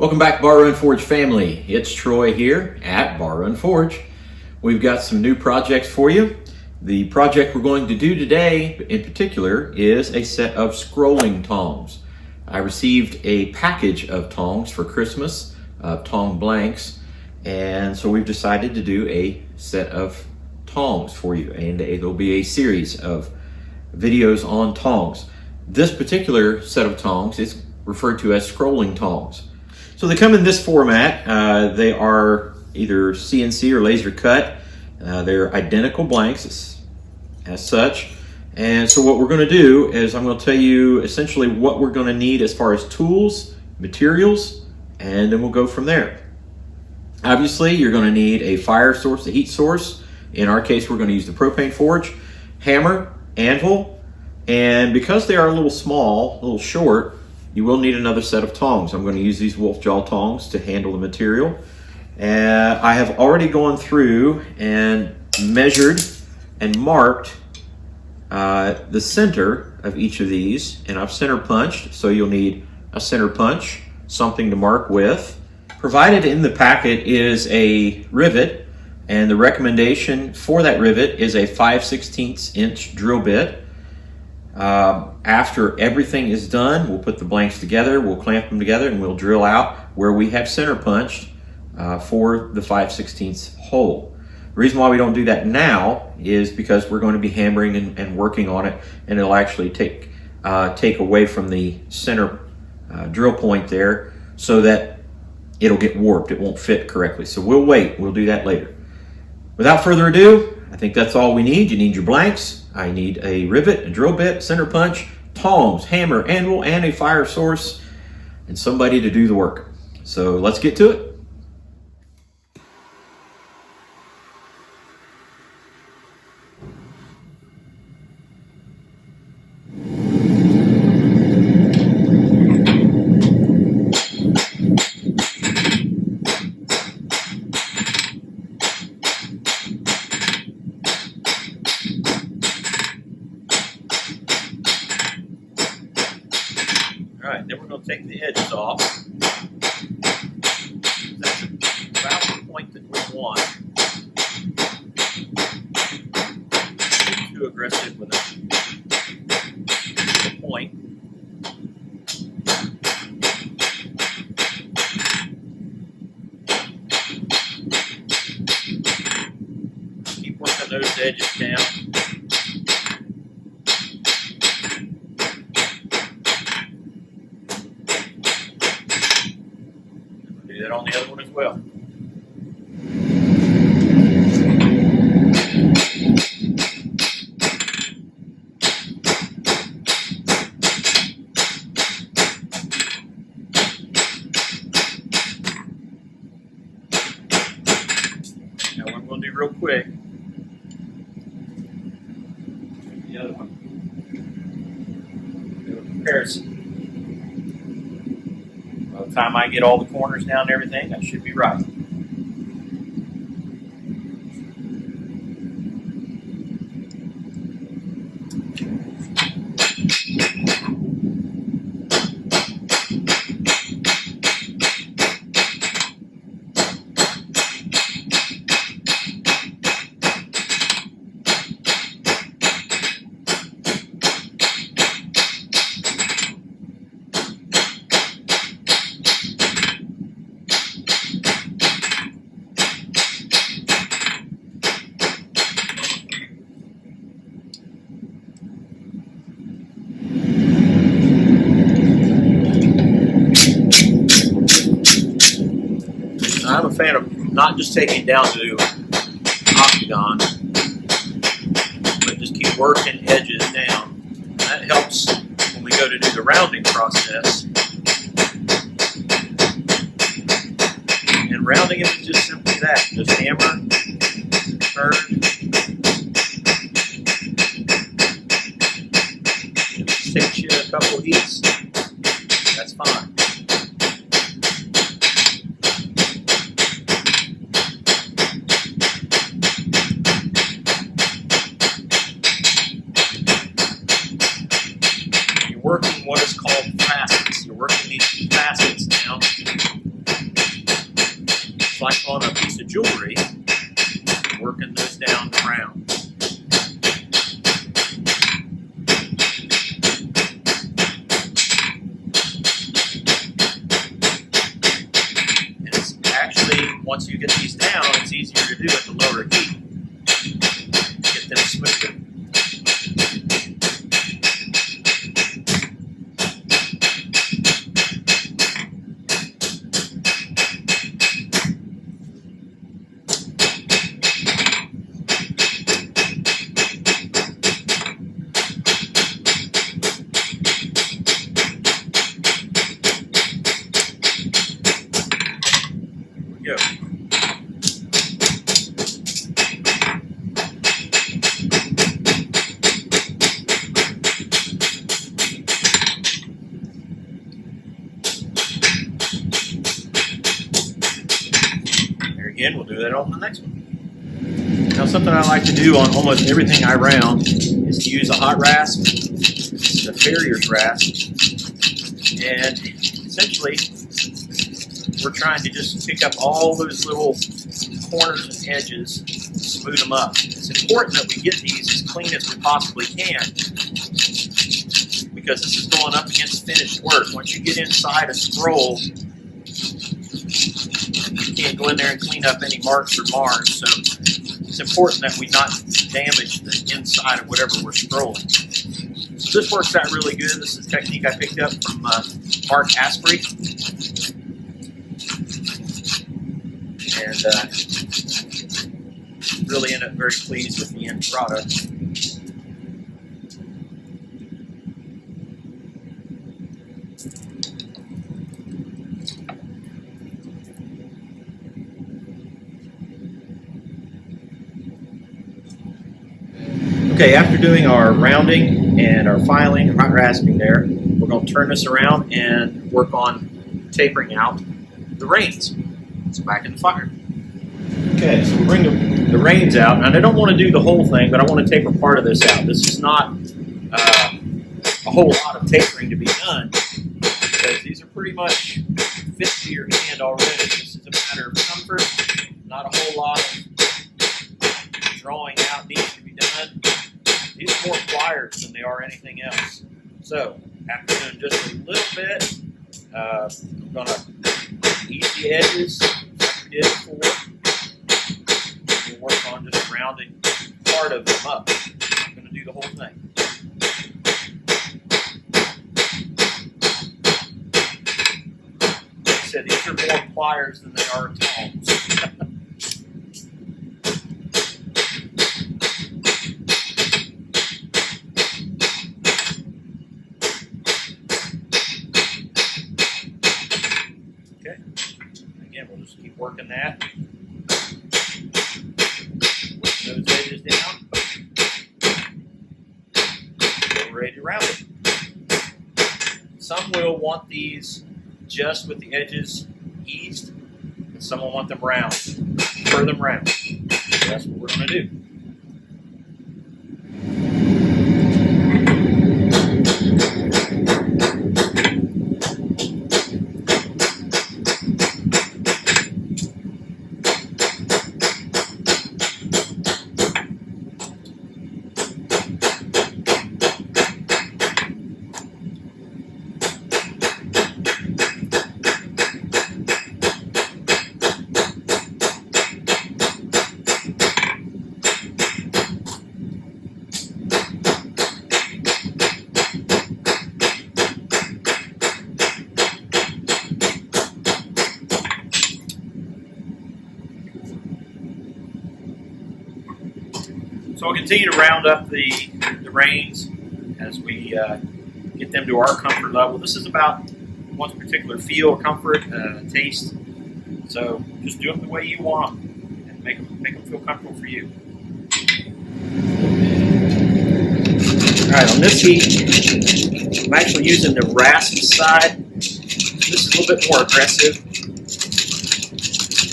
Welcome back, Bar Run Forge family. It's Troy here at Bar Run Forge. We've got some new projects for you. The project we're going to do today in particular is a set of scrolling tongs. I received a package of tongs for Christmas, tong blanks, and so we've decided to do a set of tongs for you, and there'll be a series of videos on tongs. This particular set of tongs is referred to as scrolling tongs. So they come in this format. They are either CNC or laser cut. They're identical blanks as such. And so what we're going to do is I'm going to tell you essentially what we're going to need as far as tools, materials, and then we'll go from there. Obviously, you're going to need a fire source, a heat source. In our case, we're going to use the propane forge, hammer, anvil, and because they are a little small, a little short, you will need another set of tongs. I'm going to use these wolf jaw tongs to handle the material. I have already gone through and measured and marked the center of each of these, and I've center punched, so you'll need a center punch, something to mark with. Provided in the packet is a rivet, and the recommendation for that rivet is a 5/16 inch drill bit. After everything is done, we'll put the blanks together, we'll clamp them together, and we'll drill out where we have center punched for the 5/16 hole. The reason why we don't do that now is because we're going to be hammering and working on it, and it'll actually take away from the center drill point there so that it'll get warped. It won't fit correctly. So we'll wait. We'll do that later. Without further ado, I think that's all we need. You need your blanks. I need a rivet, a drill bit, center punch, tongs, hammer, anvil, and a fire source, and somebody to do the work. So let's get to it. All right, then we're going to take the edges off. That's about the point that we want. Not too aggressive with the point. Keep working those edges down. Do that on the other one as well. Now what I'm going to do real quick, the other one, do a comparison. By the time I get all the corners down and everything, that should be right. I'm a fan of not just taking it down to octagon, but just keep working edges down. That helps when we go to do the rounding process. And rounding it is just simply that. Just hammer, turn. If it takes you a couple heats, that's fine. Working what is called facets. You're working these facets now once you get these down, it's easier to do at the lower heat. Get them smoother. Go. There again, we'll do that on the next one. Now, something I like to do on almost everything I round is to use a hot rasp. This is a farrier's rasp, and essentially we're trying to just pick up all those little corners and edges, smooth them up. It's important that we get these as clean as we possibly can, because this is going up against finished work. Once you get inside a scroll, you can't go in there and clean up any marks or mars. So it's important that we not damage the inside of whatever we're scrolling. So this works out really good. This is a technique I picked up from Mark Asprey. And really ended up very pleased with the end product. Okay, after doing our rounding and our filing and hot rasping there, we're going to turn this around and work on tapering out the reins. So back in the fire. Okay, so we'll bring the reins out, and I don't want to do the whole thing, but I want to taper part of this out. This is not a whole lot of tapering to be done, because these are pretty much fit to your hand already. This is a matter of comfort, not a whole lot of drawing out needs to be done. These are more pliers than they are anything else. So, after doing just a little bit, I'm going to ease the edges like we did before. We'll work on just rounding part of them up. I'm going to do the whole thing. Like I said, these are more pliers than they are tongs. Okay. Again, we'll just keep working that. Working those edges down. We're ready to round it. Some will want these just with the edges eased, and some will want them round. Curve them round. So that's what we're going to do. So we'll continue to round up the reins as we get them to our comfort level. This is about one's particular feel, comfort, taste. So just do them the way you want them and make them feel comfortable for you. All right, on this heat, I'm actually using the rasp side. This is a little bit more aggressive.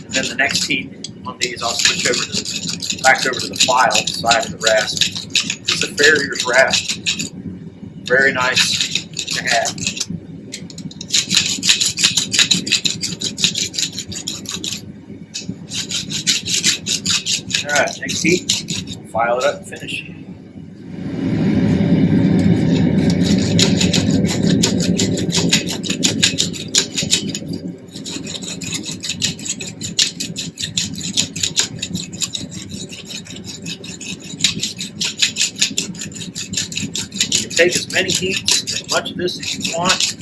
And then the next heat on these, I'll switch back over to the file side of the rasp. This is a farrier's rasp. Very nice to have. All right, next heat, we'll file it up and finish. take as many heats, as much of this as you want.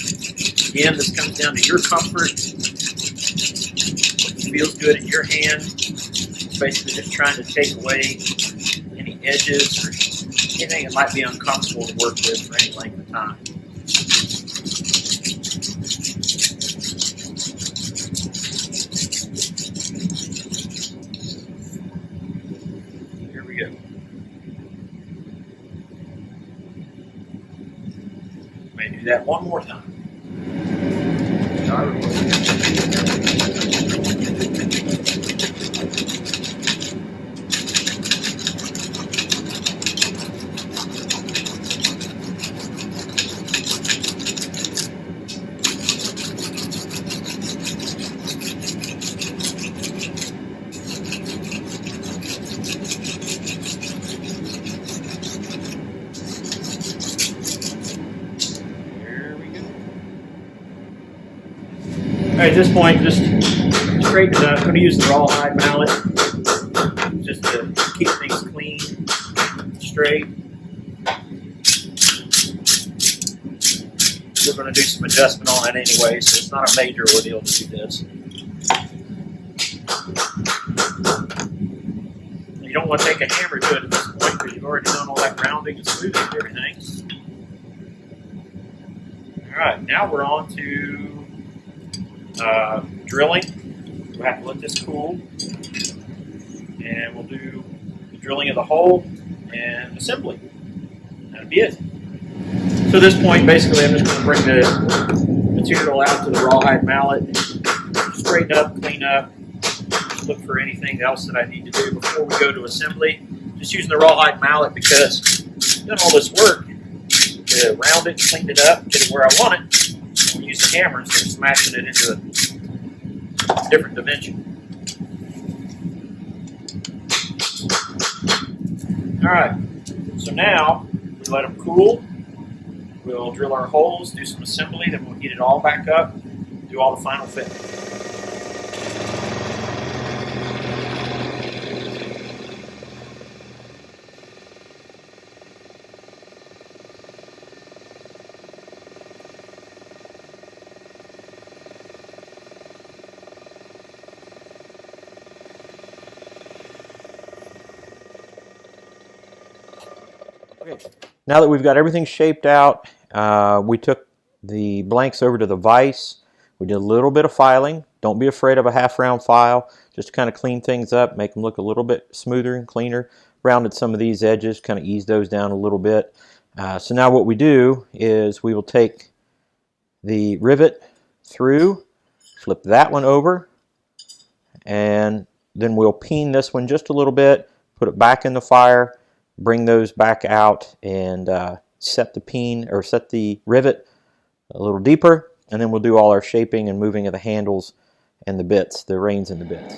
Again, this comes down to your comfort. What feels good in your hand. It's basically just trying to take away any edges or anything that might be uncomfortable to work with for any length of time. Here we go. May do that one more time. All right, at this point, just straighten it up. I'm going to use the rawhide mallet just to keep things clean, straight. We're going to do some adjustment on it anyway, so it's not a major ordeal to do this. You don't want to take a hammer to it at this point because you've already done all that rounding and smoothing and everything. All right, now we're on to drilling. We'll have to let this cool, and we'll do the drilling of the hole and assembly. That'll be it. So at this point, basically, I'm just going to bring the material out to the rawhide mallet, straighten up, clean up, look for anything else that I need to do before we go to assembly. Just using the rawhide mallet because I've done all this work to round it, clean it up, get it where I want it. And we use the hammer instead of smashing it into a different dimension. All right, so now we let them cool. We'll drill our holes, do some assembly, then we'll heat it all back up, do all the final fitting. Okay. Now that we've got everything shaped out, we took the blanks over to the vise. We did a little bit of filing. Don't be afraid of a half round file, just to kind of clean things up, make them look a little bit smoother and cleaner. Rounded some of these edges, kind of ease those down a little bit. So now what we do is we will take the rivet through, flip that one over, and then we'll peen this one just a little bit, put it back in the fire, bring those back out, and set the rivet a little deeper, and then we'll do all our shaping and moving of the handles and the bits, the reins and the bits.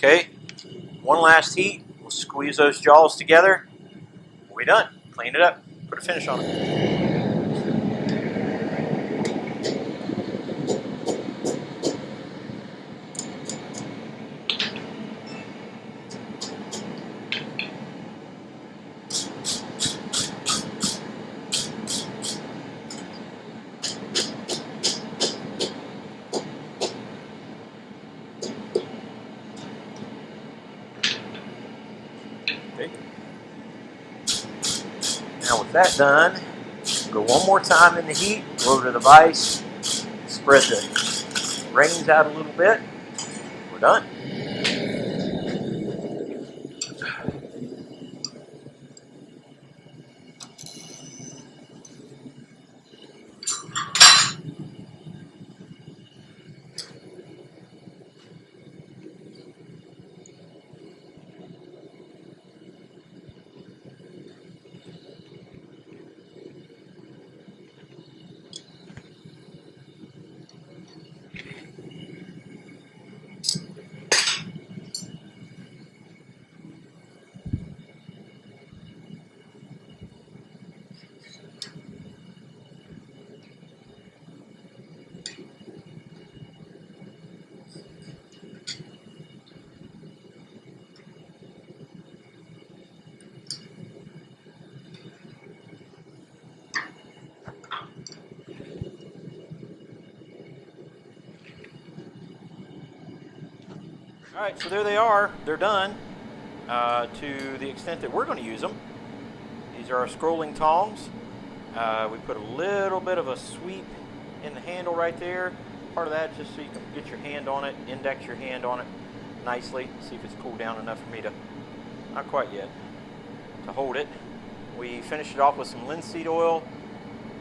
Okay, one last heat. We'll squeeze those jaws together. We're done. Clean it up. Put a finish on it. Okay. Now with that done, go one more time in the heat, go over to the vise, spread the reins out a little bit. We're done. All right, so there they are. They're done to the extent that we're going to use them. These are our scrolling tongs. We put a little bit of a sweep in the handle right there. Part of that just so you can get your hand on it, index your hand on it nicely. See if it's cooled down enough for me to, not quite yet, to hold it. We finished it off with some linseed oil,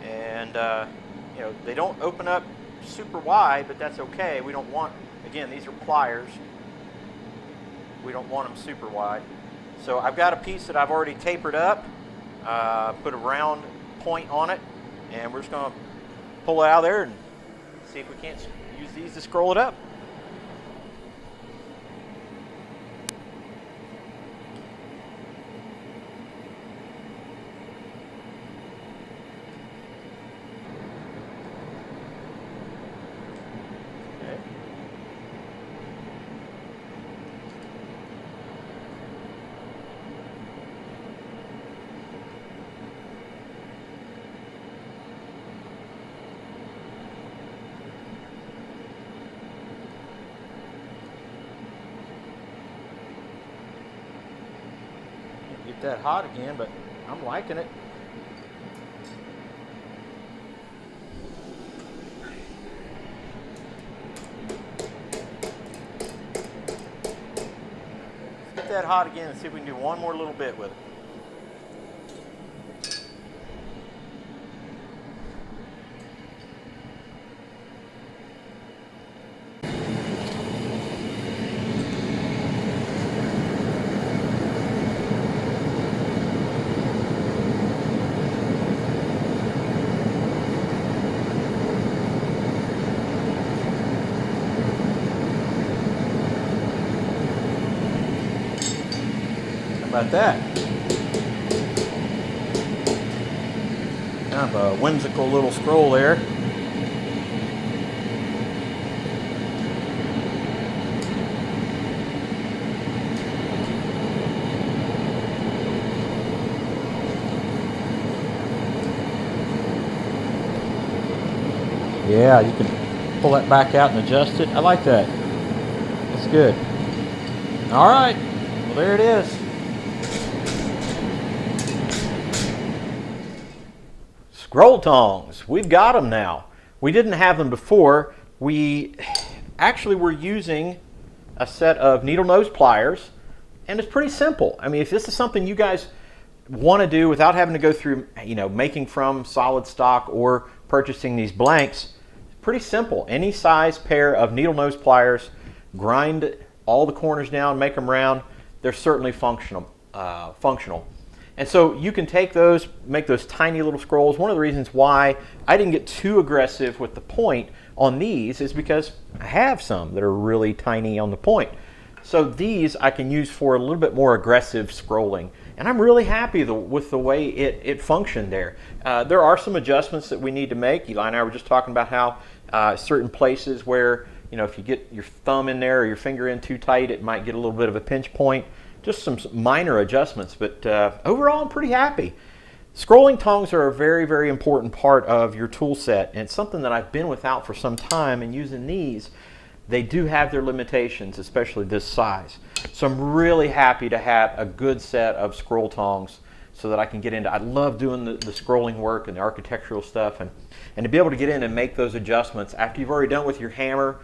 and you know, they don't open up super wide, but that's okay. We don't want, again, these are pliers. We don't want them super wide. So I've got a piece that I've already tapered up, put a round point on it, and we're just going to pull it out of there and see if we can't use these to scroll it up. Get that hot again, but I'm liking it. Let's get that hot again and see if we can do one more little bit with it. About that. Kind of a whimsical little scroll there. Yeah, you can pull that back out and adjust it. I like that. That's good. All right. Well, there it is. Scroll tongs, we've got them now. We didn't have them before. We actually were using a set of needle nose pliers, and it's pretty simple. I mean, if this is something you guys want to do without having to go through, you know, making from solid stock or purchasing these blanks, pretty simple. Any size pair of needle nose pliers, grind all the corners down, make them round. They're certainly functional. And so you can take those, make those tiny little scrolls. One of the reasons why I didn't get too aggressive with the point on these is because I have some that are really tiny on the point. So these I can use for a little bit more aggressive scrolling. And I'm really happy with the way it functioned there. There are some adjustments that we need to make. Eli and I were just talking about how certain places where, if you get your thumb in there or your finger in too tight, it might get a little bit of a pinch point. Just some minor adjustments, but overall I'm pretty happy. Scrolling tongs are a very, very important part of your tool set, and it's something that I've been without for some time, and using these, they do have their limitations, especially this size. So I'm really happy to have a good set of scroll tongs so that I can get into, I love doing the scrolling work and the architectural stuff, and to be able to get in and make those adjustments after you've already done with your hammer,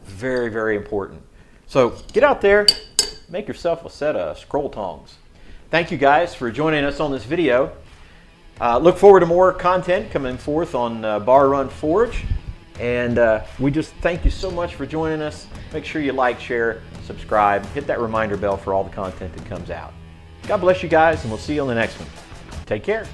very, very important. So get out there, make yourself a set of scroll tongs. Thank you guys for joining us on this video. Look forward to more content coming forth on Bar Run Forge. And we just thank you so much for joining us. Make sure you like, share, subscribe, hit that reminder bell for all the content that comes out. God bless you guys, and we'll see you on the next one. Take care.